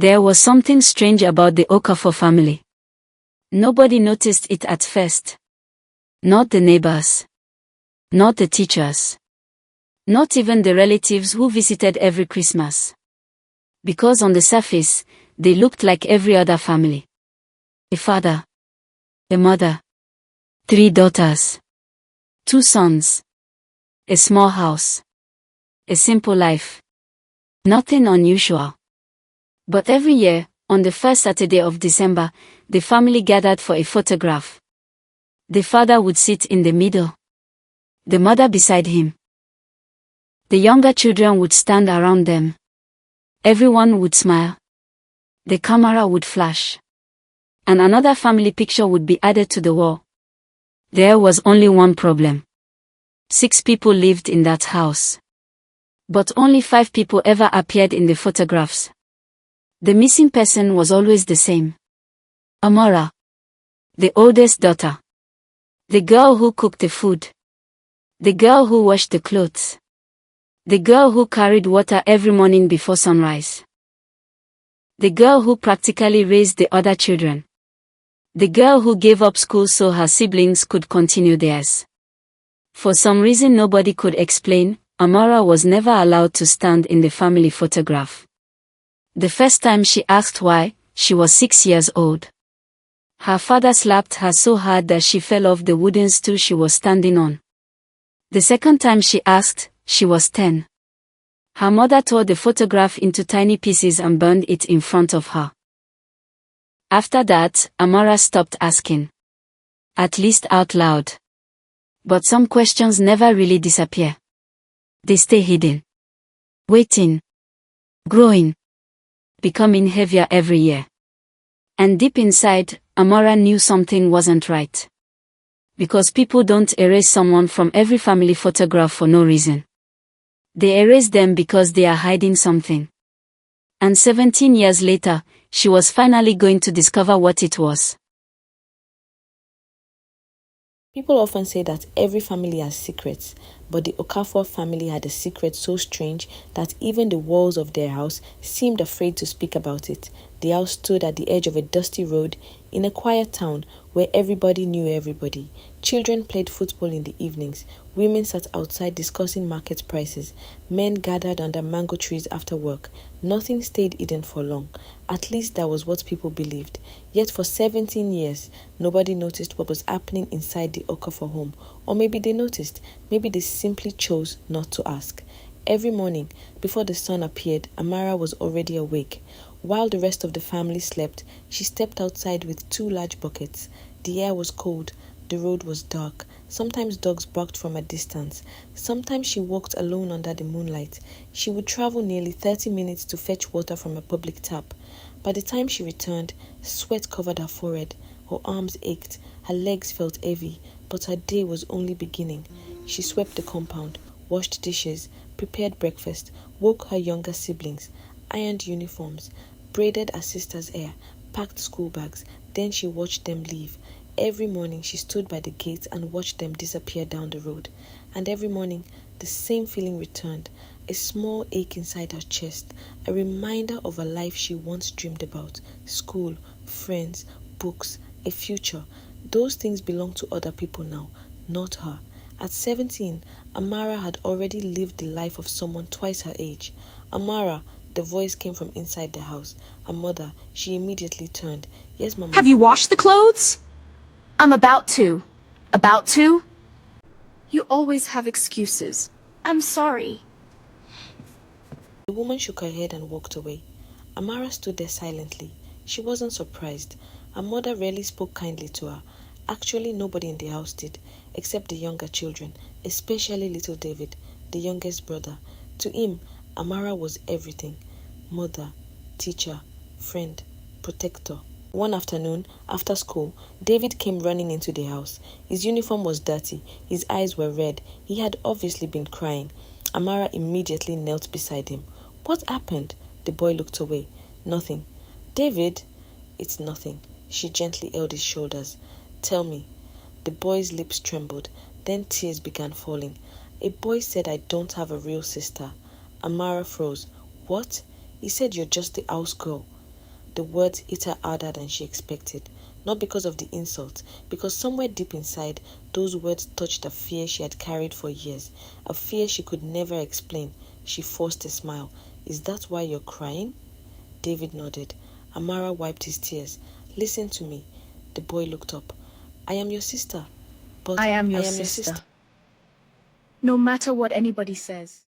There was something strange about the Okafor family. Nobody noticed it at first. Not the neighbors. Not the teachers. Not even the relatives who visited every Christmas. Because on the surface, they looked like every other family. A father. A mother. 3 daughters. 2 sons. A small house. A simple life. Nothing unusual. But every year, on the first Saturday of December, the family gathered for a photograph. The father would sit in the middle. The mother beside him. The younger children would stand around them. Everyone would smile. The camera would flash. And another family picture would be added to the wall. There was only one problem. 6 people lived in that house. But only 5 people ever appeared in the photographs. The missing person was always the same. Amara. The oldest daughter. The girl who cooked the food. The girl who washed the clothes. The girl who carried water every morning before sunrise. The girl who practically raised the other children. The girl who gave up school so her siblings could continue theirs. For some reason nobody could explain, Amara was never allowed to stand in the family photograph. The first time she asked why, she was 6 years old. Her father slapped her so hard that she fell off the wooden stool she was standing on. The second time she asked, she was 10. Her mother tore the photograph into tiny pieces and burned it in front of her. After that, Amara stopped asking. At least out loud. But some questions never really disappear. They stay hidden. Waiting. Growing. Becoming heavier every year. And deep inside, Amara knew something wasn't right. Because people don't erase someone from every family photograph for no reason. They erase them because they are hiding something. And 17 years later, she was finally going to discover what it was. People often say that every family has secrets, but the Okafor family had a secret so strange that even the walls of their house seemed afraid to speak about it. The house stood at the edge of a dusty road in a quiet town where everybody knew everybody. Children played football in the evenings. Women sat outside discussing market prices. Men gathered under mango trees after work. Nothing stayed hidden for long. At least that was what people believed. Yet for 17 years, nobody noticed what was happening inside the Okafor home. Or maybe they noticed. Maybe they simply chose not to ask. Every morning, before the sun appeared, Amara was already awake. While the rest of the family slept, she stepped outside with 2 large buckets. The air was cold. The road was dark. Sometimes dogs barked from a distance. Sometimes she walked alone under the moonlight. She would travel nearly 30 minutes to fetch water from a public tap. By the time she returned, sweat covered her forehead. Her arms ached. Her legs felt heavy. But her day was only beginning. She swept the compound, washed dishes, prepared breakfast, woke her younger siblings, ironed uniforms, braided her sister's hair, packed school bags. Then she watched them leave. Every morning she stood by the gate and watched them disappear down the road. And every morning the same feeling returned, a small ache inside her chest, a reminder of a life she once dreamed about, school, friends, books, a future. Those things belong to other people now, not her. At 17, Amara had already lived the life of someone twice her age. Amara, the voice came from inside the house. Her mother, she immediately turned. Yes, Mama. Have you washed the clothes? I'm about to. About to? You always have excuses. I'm sorry. The woman shook her head and walked away. Amara stood there silently. She wasn't surprised. Her mother rarely spoke kindly to her. Actually, nobody in the house did, except the younger children, especially little David, the youngest brother. To him, Amara was everything. Mother, teacher, friend, protector. One afternoon, after school, David came running into the house. His uniform was dirty. His eyes were red. He had obviously been crying. Amara immediately knelt beside him. What happened? The boy looked away. Nothing. David? It's nothing. She gently held his shoulders. Tell me. The boy's lips trembled. Then tears began falling. A boy said I don't have a real sister. Amara froze. What? He said you're just the house girl. The words hit her harder than she expected. Not because of the insult, because somewhere deep inside, those words touched a fear she had carried for years, a fear she could never explain. She forced a smile. "Is that why you're crying?" David nodded. Amara wiped his tears. "Listen to me." The boy looked up. "I am your sister." "But I am your sister. No matter what anybody says.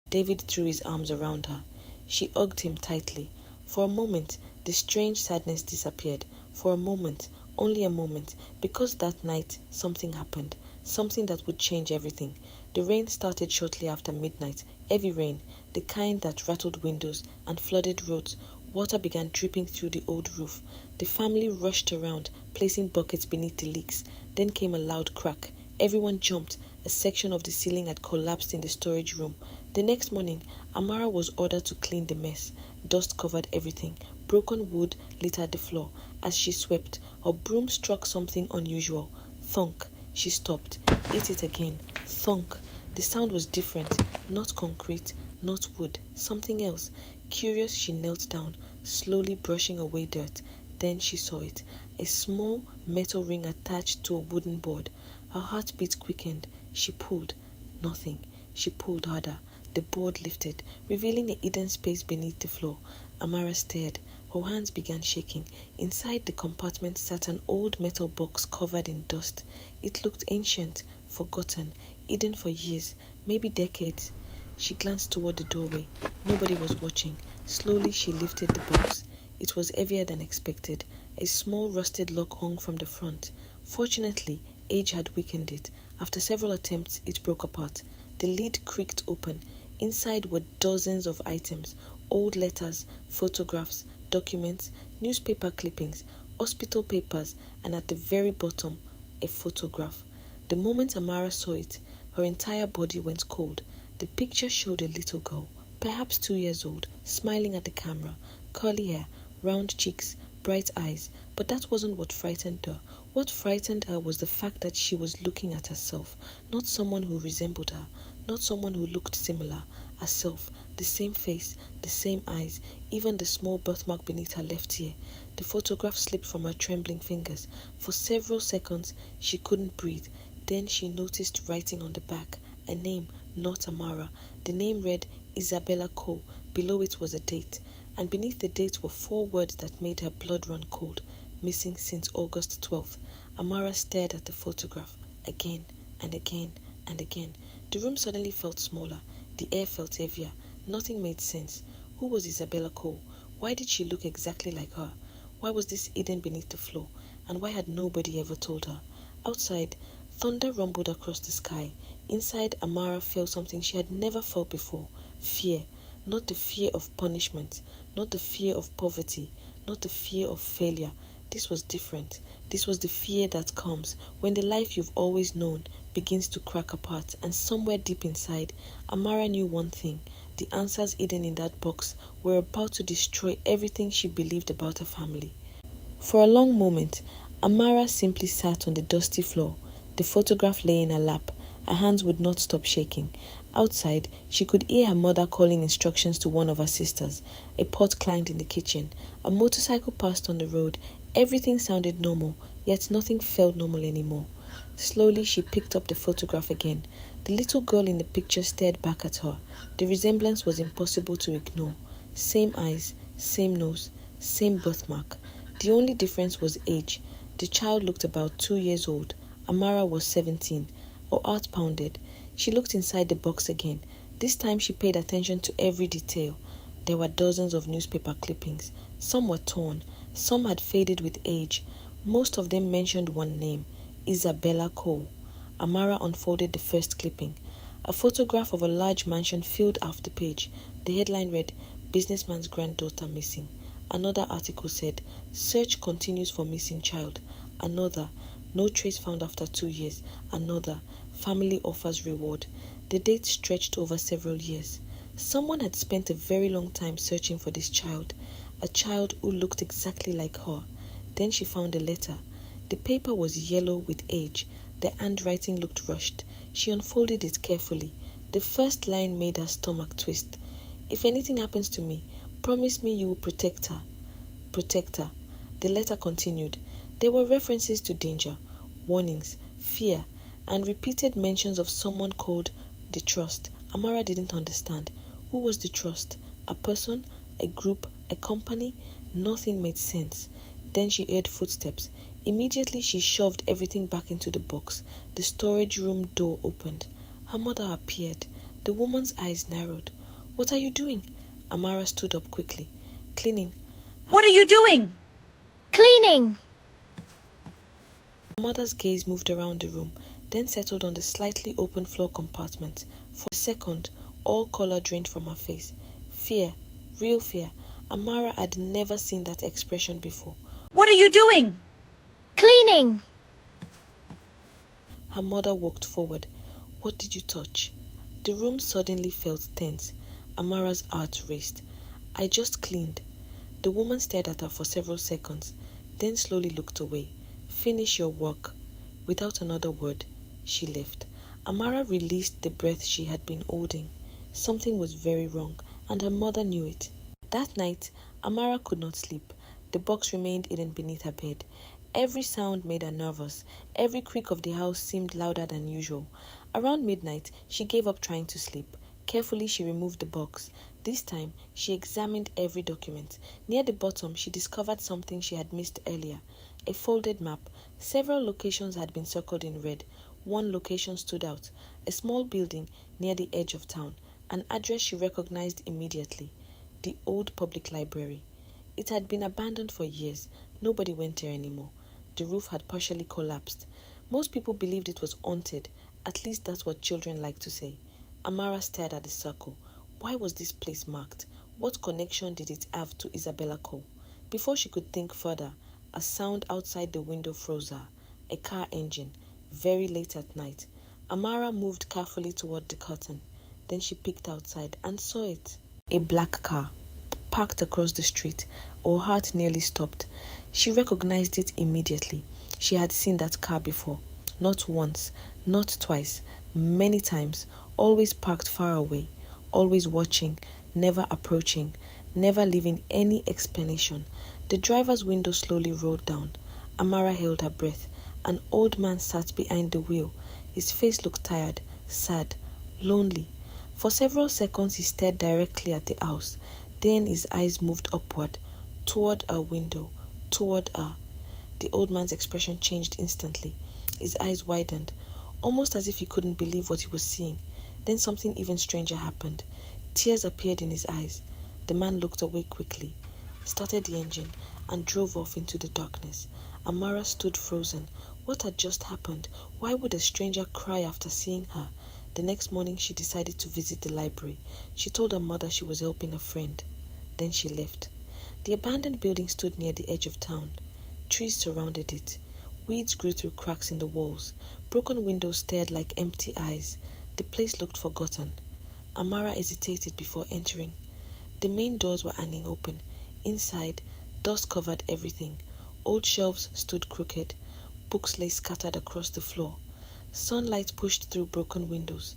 David threw his arms around her. She hugged him tightly. For a moment, the strange sadness disappeared. For a moment, only a moment, because that night something happened, something that would change everything. The rain started shortly after midnight, heavy rain, the kind that rattled windows and flooded roads. Water began dripping through the old roof. The family rushed around, placing buckets beneath the leaks. Then came a loud crack. Everyone jumped. A section of the ceiling had collapsed in the storage room. The next morning, Amara was ordered to clean the mess. Dust covered everything. Broken wood littered the floor. As she swept, her broom struck something unusual. Thunk. She stopped. Hit it again. Thunk. The sound was different. Not concrete, not wood. Something else. Curious, she knelt down, slowly brushing away dirt. Then she saw it. A small metal ring attached to a wooden board. Her heartbeat quickened. She pulled. Nothing. She pulled harder. The board lifted, revealing a hidden space beneath the floor. Amara stared. Her hands began shaking. Inside the compartment sat an old metal box covered in dust. It looked ancient, forgotten, hidden for years, maybe decades. She glanced toward the doorway. Nobody was watching. Slowly she lifted the box. It was heavier than expected. A small rusted lock hung from the front. Fortunately, age had weakened it. After several attempts, it broke apart. The lid creaked open. Inside were dozens of items, old letters, photographs, documents, newspaper clippings, hospital papers, and at the very bottom, a photograph. The moment Amara saw it, her entire body went cold. The picture showed a little girl, perhaps 2 years old, smiling at the camera, curly hair, round cheeks, bright eyes. But that wasn't what frightened her. What frightened her was the fact that she was looking at herself, not someone who resembled her, not someone who looked similar. Herself, the same face, the same eyes, even the small birthmark beneath her left ear. The photograph slipped from her trembling fingers. For several seconds, she couldn't breathe. Then she noticed writing on the back, a name, not Amara. The name read Isabella Cole. Below it was a date, and beneath the date were 4 words that made her blood run cold. Missing since August 12th. Amara stared at the photograph again and again and again. The room suddenly felt smaller. The air felt heavier. Nothing made sense. Who was Isabella Cole? Why did she look exactly like her? Why was this hidden beneath the floor? And why had nobody ever told her? Outside, thunder rumbled across the sky. Inside, Amara felt something she had never felt before. Fear. Not the fear of punishment. Not the fear of poverty. Not the fear of failure. This was different. This was the fear that comes when the life you've always known begins to crack apart, and somewhere deep inside, Amara knew one thing. The answers hidden in that box were about to destroy everything she believed about her family. For a long moment, Amara simply sat on the dusty floor. The photograph lay in her lap. Her hands would not stop shaking. Outside, she could hear her mother calling instructions to one of her sisters. A pot clanged in the kitchen. A motorcycle passed on the road. Everything sounded normal, yet nothing felt normal anymore. Slowly, she picked up the photograph again. The little girl in the picture stared back at her. The resemblance was impossible to ignore. Same eyes, same nose, same birthmark. The only difference was age. The child looked about 2 years old. Amara was 17. Her heart pounded. She looked inside the box again. This time she paid attention to every detail. There were dozens of newspaper clippings. Some were torn. Some had faded with age. Most of them mentioned one name, Isabella Cole. Amara unfolded the first clipping. A photograph of a large mansion filled half the page. The headline read, "Businessman's granddaughter missing." Another article said, "Search continues for missing child." Another, "No trace found after 2 years." Another, "Family offers reward." The date stretched over several years. Someone had spent a very long time searching for this child, a child who looked exactly like her. Then she found a letter. The paper was yellow with age. The handwriting looked rushed. She unfolded it carefully. The first line made her stomach twist. "If anything happens to me, promise me you will protect her." protect her. The letter continued. There were references to danger, warnings, fear, and repeated mentions of someone called the Trust. Amara didn't understand. Who was the Trust? A person? A group? A company? Nothing made sense. Then she heard footsteps. Immediately she shoved everything back into the box. The storage room door opened. Her mother appeared. The woman's eyes narrowed. What are you doing? Amara stood up quickly. Cleaning. What are you doing? Cleaning. Her mother's gaze moved around the room, then settled on the slightly open floor compartment. For a second, all color drained from her face. Fear. Real fear. Amara had never seen that expression before. What are you doing? Cleaning. Her mother walked forward. What did you touch? The room suddenly felt tense. Amara's heart raced. I just cleaned. The woman stared at her for several seconds, then slowly looked away. Finish your work. Without another word, she left. Amara released the breath she had been holding. Something was very wrong, and her mother knew it. That night, Amara could not sleep. The box remained hidden beneath her bed. Every sound made her nervous. Every creak of the house seemed louder than usual. Around midnight, she gave up trying to sleep. Carefully, she removed the box. This time, she examined every document. Near the bottom, she discovered something she had missed earlier. A folded map. Several locations had been circled in red. One location stood out. A small building near the edge of town. An address she recognized immediately. The old public library. It had been abandoned for years. Nobody went there anymore. The roof had partially collapsed. Most people believed it was haunted. At least that's what children like to say. Amara stared at the circle. Why was this place marked? What connection did it have to Isabella Cole? Before she could think further, a sound outside the window froze her. A car engine. Very late at night. Amara moved carefully toward the curtain. Then she peeked outside and saw it. A black car, parked across the street. Her heart nearly stopped. She recognized it immediately. She had seen that car before. Not once, not twice, many times, always parked far away, always watching, never approaching, never leaving any explanation. The driver's window slowly rolled down. Amara held her breath. An old man sat behind the wheel. His face looked tired, sad, lonely. For several seconds he stared directly at the house. Then his eyes moved upward, toward her window, toward her. The old man's expression changed instantly. His eyes widened, almost as if he couldn't believe what he was seeing. Then something even stranger happened. Tears appeared in his eyes. The man looked away quickly, started the engine, and drove off into the darkness. Amara stood frozen. What had just happened? Why would a stranger cry after seeing her? The next morning she decided to visit the library. She told her mother she was helping a friend. Then she left. The abandoned building stood near the edge of town. Trees surrounded it. Weeds grew through cracks in the walls. Broken windows stared like empty eyes. The place looked forgotten. Amara hesitated before entering. The main doors were hanging open. Inside, dust covered everything. Old shelves stood crooked. Books lay scattered across the floor. Sunlight pushed through broken windows.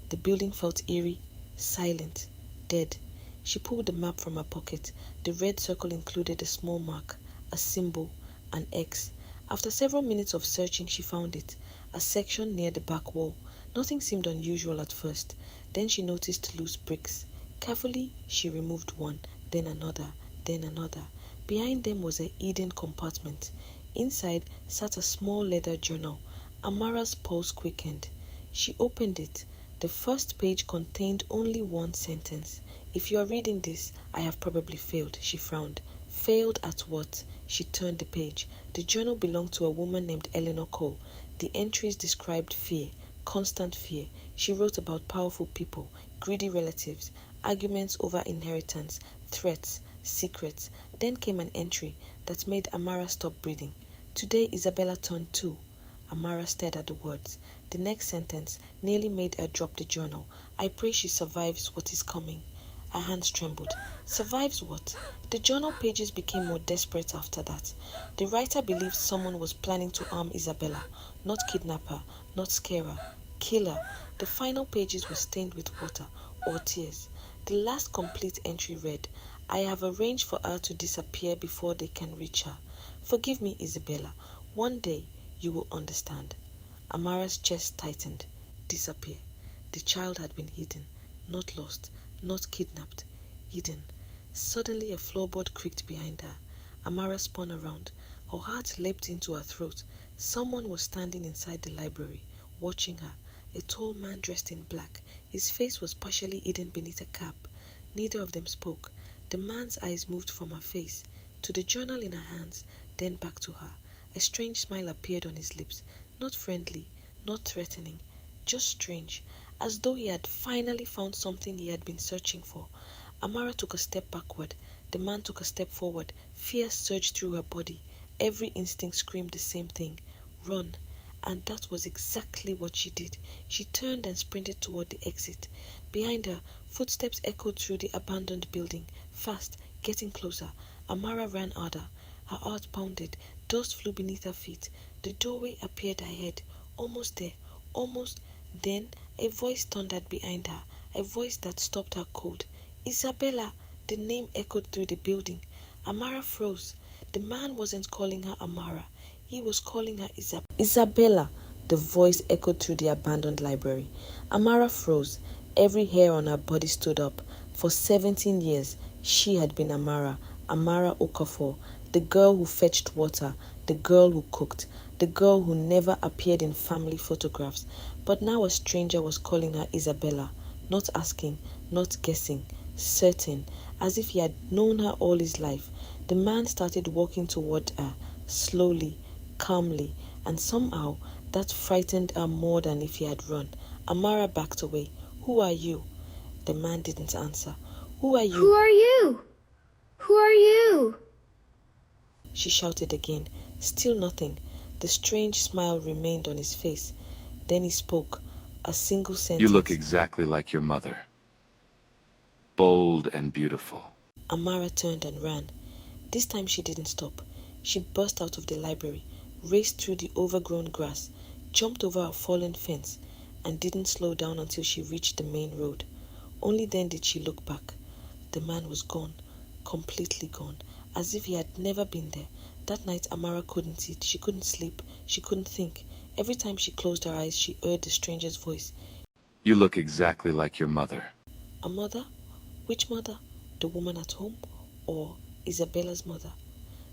The building felt eerie, silent, dead. She pulled the map from her pocket. The red circle included a small mark, a symbol, an X. After several minutes of searching, she found it, a section near the back wall. Nothing seemed unusual at first. Then she noticed loose bricks. Carefully, she removed one, then another, then another. Behind them was a hidden compartment. Inside sat a small leather journal. Amara's pulse quickened. She opened it. The first page contained only one sentence. If you are reading this, I have probably failed, she frowned. Failed at what? She turned the page. The journal belonged to a woman named Eleanor Cole. The entries described fear, constant fear. She wrote about powerful people, greedy relatives, arguments over inheritance, threats, secrets. Then came an entry that made Amara stop breathing. Today Isabella turned 2. Amara stared at the words. The next sentence nearly made her drop the journal. I pray she survives what is coming. Her hands trembled. Survives what? The journal pages became more desperate after that. The writer believed someone was planning to harm Isabella, not kidnap her, not scare her, kill her. The final pages were stained with water or tears. The last complete entry read, I have arranged for her to disappear before they can reach her. Forgive me, Isabella. One day you will understand. Amara's chest tightened. Disappear. The child had been hidden, not lost, not kidnapped. Hidden. Suddenly a floorboard creaked behind her. Amara spun around. Her heart leapt into her throat. Someone was standing inside the library, watching her. A tall man dressed in black. His face was partially hidden beneath a cap. Neither of them spoke. The man's eyes moved from her face to the journal in her hands, then back to her. A strange smile appeared on his lips. Not friendly, not threatening, just strange, as though he had finally found something he had been searching for. Amara took a step backward. The man took a step forward. Fear surged through her body. Every instinct screamed the same thing. Run. And that was exactly what she did. She turned and sprinted toward the exit. Behind her, footsteps echoed through the abandoned building. Fast, getting closer. Amara ran harder. Her heart pounded. Dust flew beneath her feet. The doorway appeared ahead. Almost there. Almost. Then a voice thundered behind her. A voice that stopped her cold. Isabella! The name echoed through the building. Amara froze. The man wasn't calling her Amara. He was calling her Isabella. The voice echoed through the abandoned library. Amara froze. Every hair on her body stood up. For 17 years, she had been Amara Okafor, the girl who fetched water, the girl who cooked, the girl who never appeared in family photographs. But now a stranger was calling her Isabella, not asking, not guessing, certain, as if he had known her all his life. The man started walking toward her, slowly, calmly, and somehow that frightened her more than if he had run. Amara backed away. Who are you? The man didn't answer. Who are you? Who are you? Who are you? She shouted again. Still nothing. The strange smile remained on his face. Then he spoke. A single sentence. You look exactly like your mother. Bold and beautiful. Amara turned and ran. This time she didn't stop. She burst out of the library, raced through the overgrown grass, jumped over a fallen fence, and didn't slow down until she reached the main road. Only then did she look back. The man was gone, completely gone, as if he had never been there. That night Amara couldn't eat, she couldn't sleep, she couldn't think. Every time she closed her eyes, she heard the stranger's voice. You look exactly like your mother. A mother? Which mother? The woman at home? Or Isabella's mother?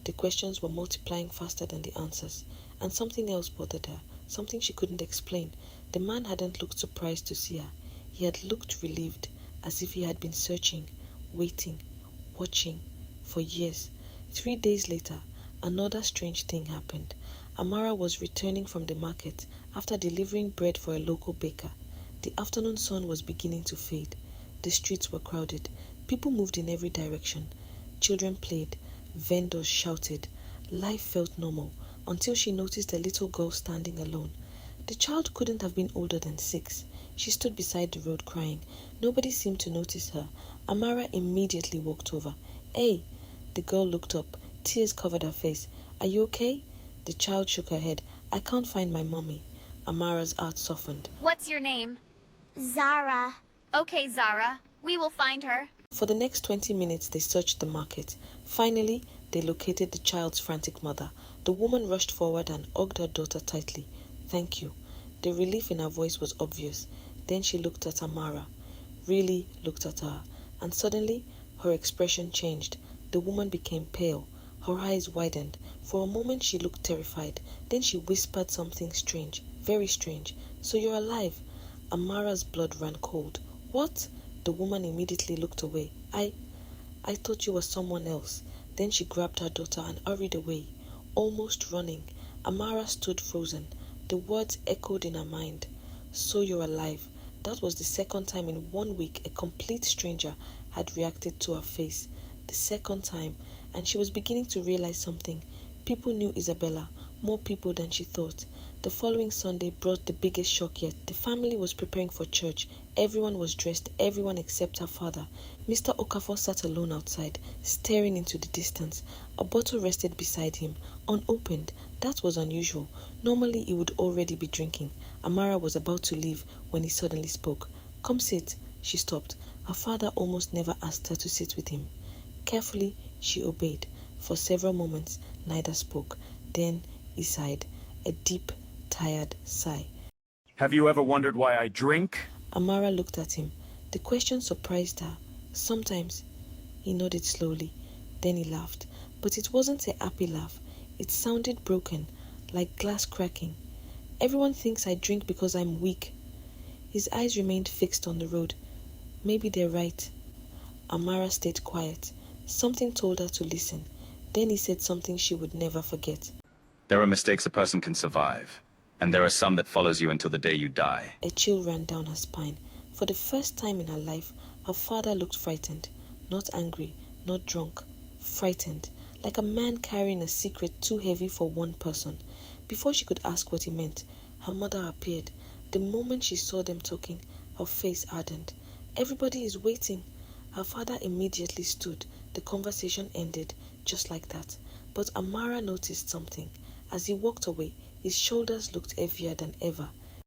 The questions were multiplying faster than the answers, and something else bothered her, something she couldn't explain. The man hadn't looked surprised to see her. He had looked relieved, as if he had been searching, waiting, watching, for years. 3 days later, another strange thing happened. Amara was returning from the market after delivering bread for a local baker. The afternoon sun was beginning to fade. The streets were crowded. People moved in every direction. Children played. Vendors shouted. Life felt normal until she noticed a little girl standing alone. The child couldn't have been older than 6. She stood beside the road crying. Nobody seemed to notice her. Amara immediately walked over. Hey! The girl looked up. Tears covered her face. Are you okay? The child shook her head. I can't find my mommy. Amara's heart softened. What's your name? Zara. Okay, Zara. We will find her. For the next 20 minutes, they searched the market. Finally, they located the child's frantic mother. The woman rushed forward and hugged her daughter tightly. Thank you. The relief in her voice was obvious. Then she looked at Amara, really looked at her, and suddenly her expression changed. The woman became pale. Her eyes widened. For a moment she looked terrified. Then she whispered something strange, very strange. So you're alive? Amara's blood ran cold. What? The woman immediately looked away. I thought you were someone else. Then she grabbed her daughter and hurried away, almost running. Amara stood frozen. The words echoed in her mind. So you're alive. That was the second time in 1 week a complete stranger had reacted to her face. The second time, and she was beginning to realize something. People knew Isabella, more people than she thought. The following Sunday brought the biggest shock yet. The family was preparing for church. Everyone was dressed, everyone except her father. Mr. Okafor sat alone outside, staring into the distance. A bottle rested beside him, unopened. That was unusual. Normally he would already be drinking. Amara was about to leave when he suddenly spoke. Come sit. She stopped. Her father almost never asked her to sit with him. Carefully, she obeyed. For several moments, neither spoke. Then he sighed, a deep, tired sigh. Have you ever wondered why I drink? Amara looked at him. The question surprised her. Sometimes. He nodded slowly. Then he laughed. But it wasn't a happy laugh. It sounded broken, like glass cracking. Everyone thinks I drink because I'm weak. His eyes remained fixed on the road. Maybe they're right. Amara stayed quiet. Something told her to listen. Then he said something she would never forget. There are mistakes a person can survive, and there are some that follows you until the day you die. A chill ran down her spine. For the first time in her life, her father looked frightened. Not angry, not drunk. Frightened, like a man carrying a secret too heavy for one person. Before she could ask what he meant, her mother appeared. The moment she saw them talking, her face hardened. Everybody is waiting. Her father immediately stood. The conversation ended, just like that. But Amara noticed something. As he walked away, his shoulders looked heavier than ever.